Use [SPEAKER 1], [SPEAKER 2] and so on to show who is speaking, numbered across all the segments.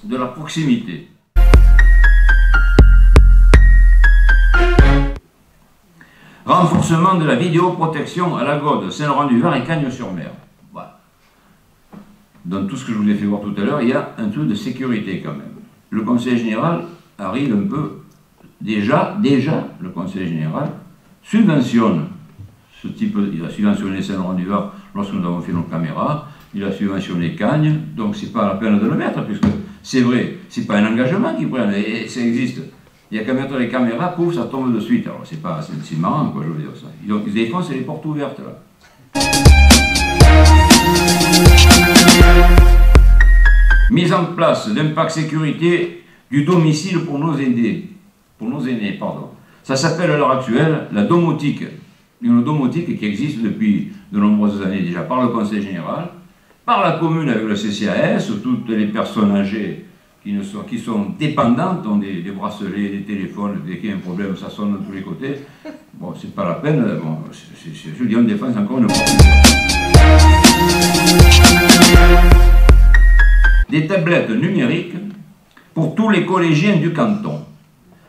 [SPEAKER 1] de la proximité. Renforcement de la vidéoprotection à la Gaude, Saint-Laurent-du-Var et Cagnes-sur-Mer. Voilà. Dans tout ce que je vous ai fait voir tout à l'heure, il y a un truc de sécurité quand même. Le Conseil général arrive un peu... Déjà, le Conseil général subventionne ce type... Il a subventionné Saint-Laurent-du-Var lorsque nous avons fait nos caméras, il a subventionné Cagnes, donc c'est pas la peine de le mettre, puisque c'est vrai, c'est pas un engagement qu'ils prennent, et ça existe. Il n'y a qu'à mettre les caméras, pouf, ça tombe de suite. Alors c'est marrant, quoi, je veux dire ça. Donc ils défoncent les portes ouvertes, là. Mise en place d'un pack sécurité du domicile pour nos aînés. Ça s'appelle à l'heure actuelle la domotique. Une domotique qui existe depuis de nombreuses années déjà par le Conseil général, par la commune avec le CCAS, toutes les personnes âgées qui sont dépendantes, ont des bracelets, des téléphones, dès qu'il y a un problème, ça sonne de tous les côtés. Bon, c'est pas la peine, bon, je dis on défense encore une fois. Des tablettes numériques pour tous les collégiens du canton.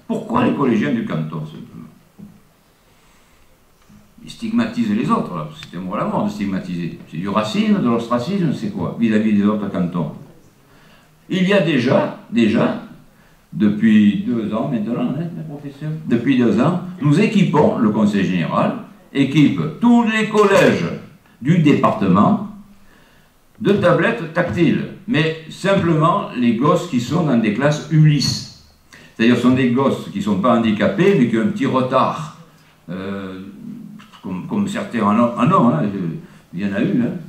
[SPEAKER 1] Pourquoi les collégiens du canton, simplement? Ils stigmatisent les autres, là. C'est un mot à la mort de stigmatiser. C'est du racisme, de l'ostracisme, c'est quoi, vis-à-vis des autres cantons? Il y a déjà, depuis 2 ans maintenant, hein, professeur, depuis 2 ans, nous équipons, le Conseil général, équipe tous les collèges du département de tablettes tactiles, mais simplement les gosses qui sont dans des classes Ulysse. C'est-à-dire ce sont des gosses qui ne sont pas handicapés, mais qui ont un petit retard, comme certains en ont, hein, il y en a eu. Hein.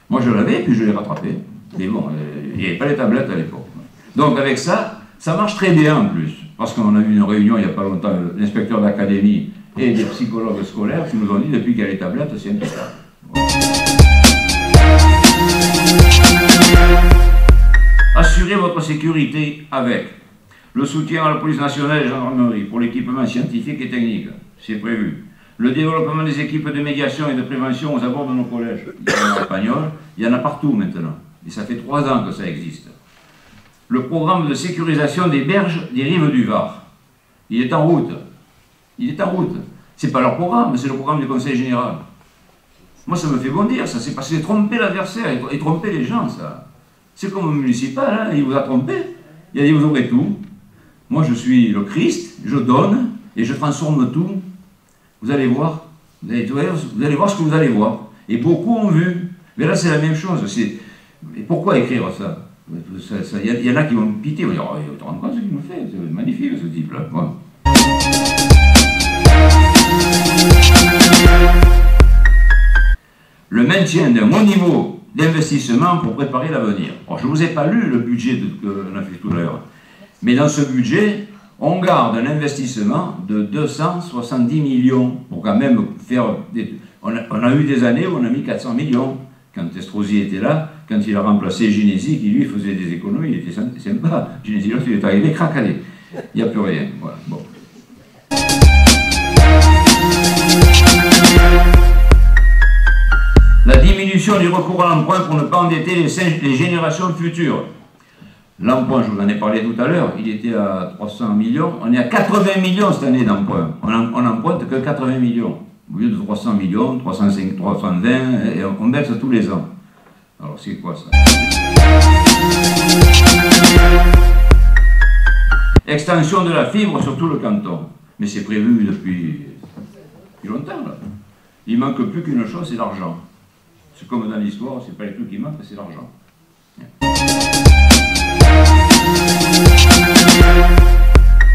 [SPEAKER 1] Moi je l'avais, puis je l'ai rattrapé. Mais bon, il n'y avait pas les tablettes à l'époque. Donc avec ça, ça marche très bien en plus. Parce qu'on a eu une réunion il n'y a pas longtemps, l'inspecteur d'académie et des psychologues scolaires qui nous ont dit depuis qu'il y a les tablettes, c'est impeccable. Assurez votre sécurité avec le soutien à la police nationale et la gendarmerie pour l'équipement scientifique et technique, c'est prévu. Le développement des équipes de médiation et de prévention aux abords de nos collèges. Il y en a en espagnol, il y en a partout maintenant. Et ça fait 3 ans que ça existe. Le programme de sécurisation des berges des rives du Var. Il est en route. Il est en route. C'est pas leur programme, c'est le programme du Conseil général. Moi, ça me fait bondir, ça. C'est parce que c'est tromper l'adversaire et tromper les gens, ça. C'est comme le municipal, hein, il vous a trompé. Il a dit, vous aurez tout. Moi, je suis le Christ, je donne et je transforme tout. Vous allez voir. Vous allez voir ce que vous allez voir. Et beaucoup ont vu. Mais là, c'est la même chose. Et pourquoi écrire ça? Il y en a qui vont me piter, ils vont dire, oh, tu te rends compte ce qu'il nous fait, c'est magnifique ce type-là. Voilà. Le maintien d'un haut niveau d'investissement pour préparer l'avenir. Je ne vous ai pas lu le budget qu'on a fait tout à l'heure, mais dans ce budget, on garde un investissement de 270 millions pour quand même faire... On a eu des années où on a mis 400 millions. Quand Estrosi était là, quand il a remplacé Ginesy, qui lui faisait des économies, il était sympa. Ginesy, lorsqu'il est arrivé, cracadé. Il n'y a plus rien. Voilà. Bon. La diminution du recours à l'emprunt pour ne pas endetter les générations futures. L'emprunt, je vous en ai parlé tout à l'heure, il était à 300 millions. On est à 80 millions cette année d'emprunt. On n'emprunte que 80 millions. Au lieu de 300 millions, 305, 320, et on baisse tous les ans. Alors c'est quoi ça? Extension de la fibre sur tout le canton. Mais c'est prévu depuis longtemps, là. Il ne manque plus qu'une chose, c'est l'argent. C'est comme dans l'histoire, c'est pas les trucs qui manquent, c'est l'argent.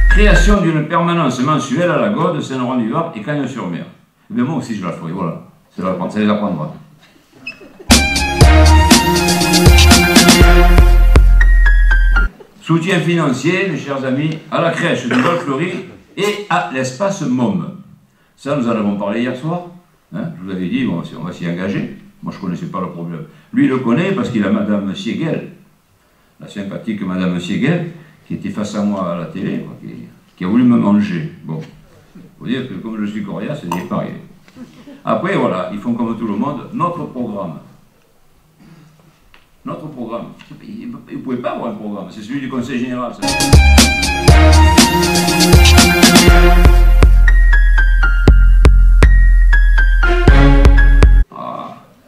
[SPEAKER 1] Création d'une permanence mensuelle à la Gaude, Saint-Laurent-du-Var et Cagnes-sur-Mer. Mais moi aussi je la ferai, voilà. Ça les apprendra. Soutien financier, mes chers amis, à la crèche de Val-Fleury et à l'espace MOM. Ça, nous en avons parlé hier soir. Hein, je vous avais dit, bon, on va s'y engager. Moi, je ne connaissais pas le problème. Lui, il le connaît parce qu'il a Madame Siegel, la sympathique Madame Siegel, qui était face à moi à la télé, quoi, qui a voulu me manger. Bon. Il faut dire que comme je suis coriace, c'est pareil. Après, voilà, ils font comme tout le monde, notre programme. Notre programme. Vous ne pouvez pas avoir un programme, c'est celui du Conseil général. Ça.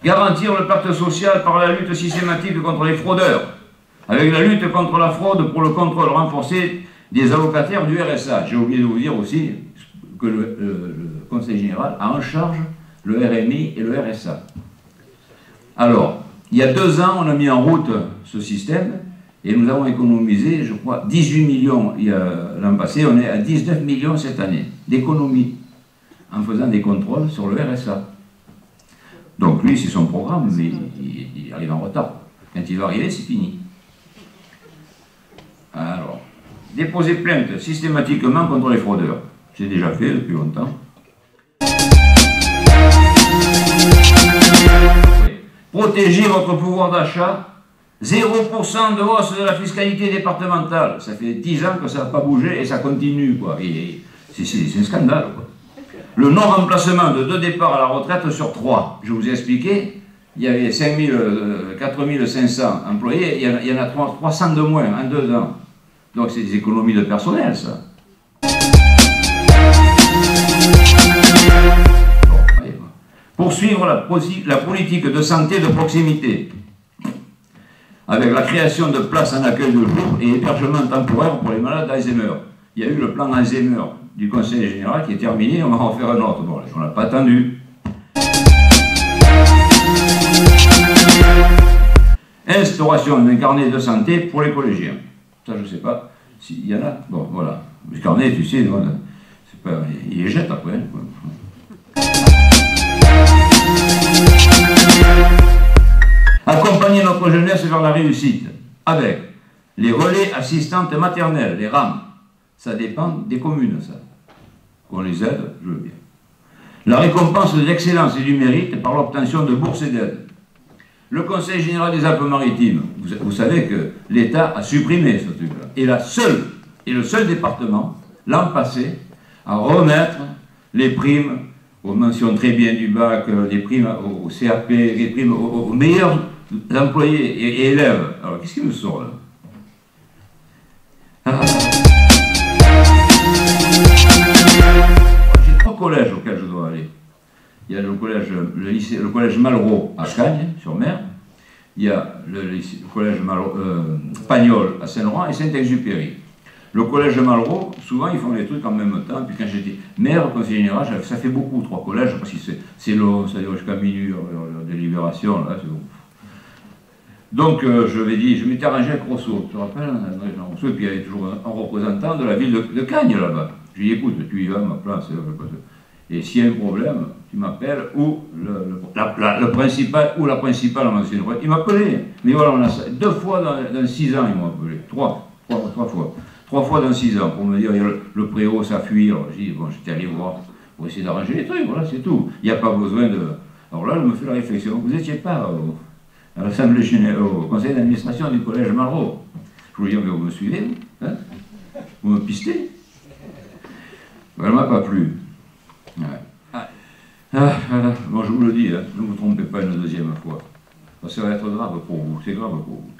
[SPEAKER 1] Garantir le pacte social par la lutte systématique contre les fraudeurs, avec la lutte contre la fraude pour le contrôle renforcé des allocataires du RSA. J'ai oublié de vous dire aussi que le Conseil général a en charge le RMI et le RSA. Alors, il y a 2 ans, on a mis en route ce système et nous avons économisé, je crois, 18 millions l'an passé, on est à 19 millions cette année d'économies en faisant des contrôles sur le RSA. Donc lui, c'est son programme, mais il arrive en retard. Quand il va arriver, c'est fini. Alors, déposer plainte systématiquement contre les fraudeurs. C'est déjà fait depuis longtemps. Protéger votre pouvoir d'achat. 0% de hausse de la fiscalité départementale. Ça fait 10 ans que ça n'a pas bougé et ça continue, quoi. C'est un scandale, quoi. Le non-remplacement de 2 départs à la retraite sur 3. Je vous ai expliqué, il y avait 4500 employés, il y en a 300 de moins en 2 ans. Donc c'est des économies de personnel, ça. Poursuivre la politique de santé de proximité, avec la création de places en accueil de jour et hébergement temporaire pour les malades d'Alzheimer. Il y a eu le plan Alzheimer du Conseil général qui est terminé, on va en faire un autre. Bon, on n'a pas attendu. Instauration d'un carnet de santé pour les collégiens. Ça, je ne sais pas s'il y en a. Bon, voilà. Le carnet, tu sais, c'est pas, il les jette après. Accompagner notre jeunesse vers la réussite avec les relais assistantes maternelles, les RAM. Ça dépend des communes, ça. Qu'on les aide, je veux bien. La récompense de l'excellence et du mérite par l'obtention de bourses et d'aides. Le Conseil général des Alpes-Maritimes, vous savez que l'État a supprimé ce truc-là. Et le seul département, l'an passé, à remettre les primes aux mentions très bien du bac, les primes au CAP, les primes aux meilleurs employés et élèves. Alors, qu'est-ce qui me sort là? J'ai 3 collèges auxquels je dois aller. Il y a le collège Malraux à Cagnes, sur Mer. Il y a le collège Pagnol à Saint-Laurent et Saint-Exupéry. Le collège Malraux, souvent ils font les trucs en même temps. Puis quand j'étais maire, conseiller général, ça fait beaucoup, 3 collèges, parce que c'est long, ça dure jusqu'à minuit, la délibération, là, c'est bon. Donc je m'étais arrangé avec Rousseau, tu te rappelles, Rousseau, et puis il y avait toujours un représentant de la ville de Cagnes là-bas. Je lui ai dit, écoute, tu y vas à ma place, et s'il y a un problème, tu m'appelles, ou le principal, ou la principale en ancienne. Il m'appelait, mais voilà, on a 2 fois dans 6 ans, ils m'ont appelé, 3 fois. 3 fois dans 6 ans, pour me dire, le préau, ça fuit. Alors j'ai dit, bon, j'étais allé voir, pour essayer d'arranger les trucs, voilà, c'est tout. Il n'y a pas besoin de... Alors là, elle me fait la réflexion, vous n'étiez pas à l'Assemblée générale, au conseil d'administration du collège Malraux. Je vous dis, mais vous me suivez, hein? Vous me pistez? Elle ne m'a pas plu. Ouais. Voilà. Bon, je vous le dis, hein, ne vous trompez pas une 2e fois. Ça va être grave pour vous, c'est grave pour vous.